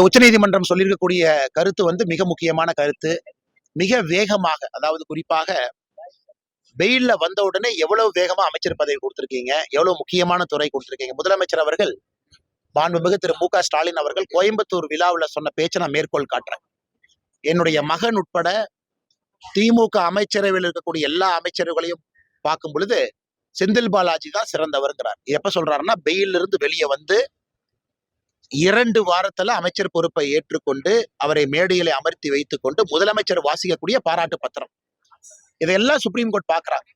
உச்சநீதிமன்றம் சொல்லியிருக்கக்கூடிய கருத்து மிக முக்கியமான கருத்து. மிக வேகமாக, அதாவது குறிப்பாக வெயில்ல வந்த உடனே எவ்வளவு வேகமா அமைச்சர் பதவி கொடுத்திருக்கீங்க, எவ்வளவு முக்கியமான துறை கொடுத்திருக்கீங்க. முதலமைச்சர் அவர்கள், மாண்புமிகு திரு மு.க. ஸ்டாலின் அவர்கள் கோயம்புத்தூர் விழாவில் சொன்ன பேச்சை நான் மேற்கோள் காட்டுறேன். என்னுடைய மகன் உட்பட திமுக அமைச்சரவையில் இருக்கக்கூடிய எல்லா அமைச்சர்களையும் பார்க்கும் பொழுது செந்தில் பாலாஜி தான் சிறந்தவர்ங்கிறார். எப்ப சொல்றாருன்னா, வெயிலிருந்து இருந்து வெளியே வந்து 2 வாரத்துல அமைச்சர் பொறுப்பை ஏற்றுக்கொண்டு அவரை மேடையில அமர்த்தி வைத்துக் கொண்டு முதலமைச்சர் வாசிக்கக்கூடிய பாராட்டு பத்திரம், இதையெல்லாம் சுப்ரீம் கோர்ட் பாக்குறாங்க.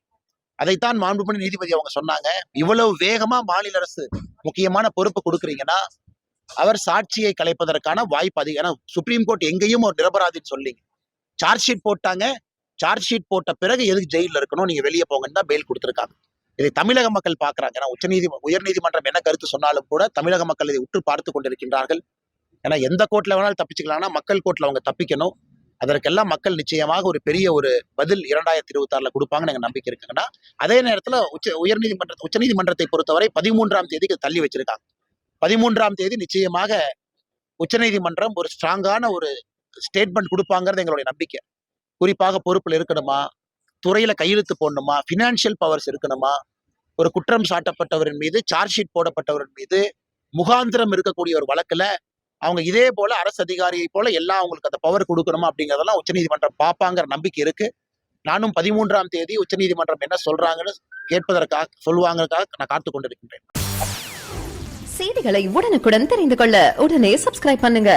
அதைத்தான் மாண்புமிகு நீதிபதி அவங்க சொன்னாங்க. இவ்வளவு வேகமா மாநில அரசு முக்கியமான பொறுப்பு கொடுக்குறீங்கன்னா அவர் சாட்சியை கலைப்பதற்கான வாய்ப்பு அதிகம். ஏன்னா சுப்ரீம் கோர்ட் எங்கேயும் ஒரு நிரபராதின்னு சொல்லி சார்ஜ் ஷீட் போட்டாங்க. சார்ஜ் ஷீட் போட்ட பிறகு எதுக்கு ஜெயில இருக்கணும், நீங்க வெளியே போங்கன்னு தான் பெயில் கொடுத்திருக்காங்க. இதை தமிழக மக்கள் பாக்குறாங்க. ஏன்னா உயர்நீதிமன்றம் என்ன கருத்து சொன்னாலும் கூட தமிழக மக்கள் இதை உற்று பார்த்து கொண்டிருக்கின்றார்கள். ஏன்னா எந்த கோர்ட்ல வேணாலும் தப்பிச்சுக்கலாம்னா மக்கள் கோர்ட்ல அவங்க தப்பிக்கணும். அதற்கெல்லாம் மக்கள் நிச்சயமாக ஒரு பெரிய ஒரு பதில் 2026 கொடுப்பாங்கன்னு எனக்கு நம்பிக்கை இருக்குங்கன்னா, அதே நேரத்துல உச்சநீதிமன்றத்தை பொறுத்தவரை 13ஆம் தேதிக்கு தள்ளி வச்சிருக்காங்க. 13ஆம் தேதி நிச்சயமாக உச்சநீதிமன்றம் ஒரு ஸ்ட்ராங்கான ஒரு ஸ்டேட்மெண்ட் கொடுப்பாங்கிறது எங்களுடைய நம்பிக்கை. குறிப்பாக பொறுப்புல இருக்கணுமா, துறையில கையெழுத்து போடணுமா, பினான்சியல் பவர்ஸ் இருக்கணுமா, ஒரு குற்றம் சாட்டப்பட்டவரின் மீது, சார்ஜ் ஷீட் போடப்பட்டவரின் மீது முகாந்திரம் இருக்கக்கூடிய ஒரு வழக்குல அவங்க இதே போல அரசு அதிகாரியை போல எல்லாம் அவங்களுக்கு அந்த பவர் கொடுக்கணுமா அப்படிங்கறதெல்லாம் உச்சநீதிமன்றம் பார்ப்பாங்கிற நம்பிக்கை இருக்கு. நானும் 13ஆம் தேதி உச்சநீதிமன்றம் என்ன சொல்றாங்கன்னு கேட்பதற்காக சொல்லுவாங்கக்காக நான் காத்து கொண்டிருக்கின்றேன். செய்திகளை உடனுக்குடன் தெரிந்து கொள்ள உடனே சப்ஸ்கிரைப் பண்ணுங்க.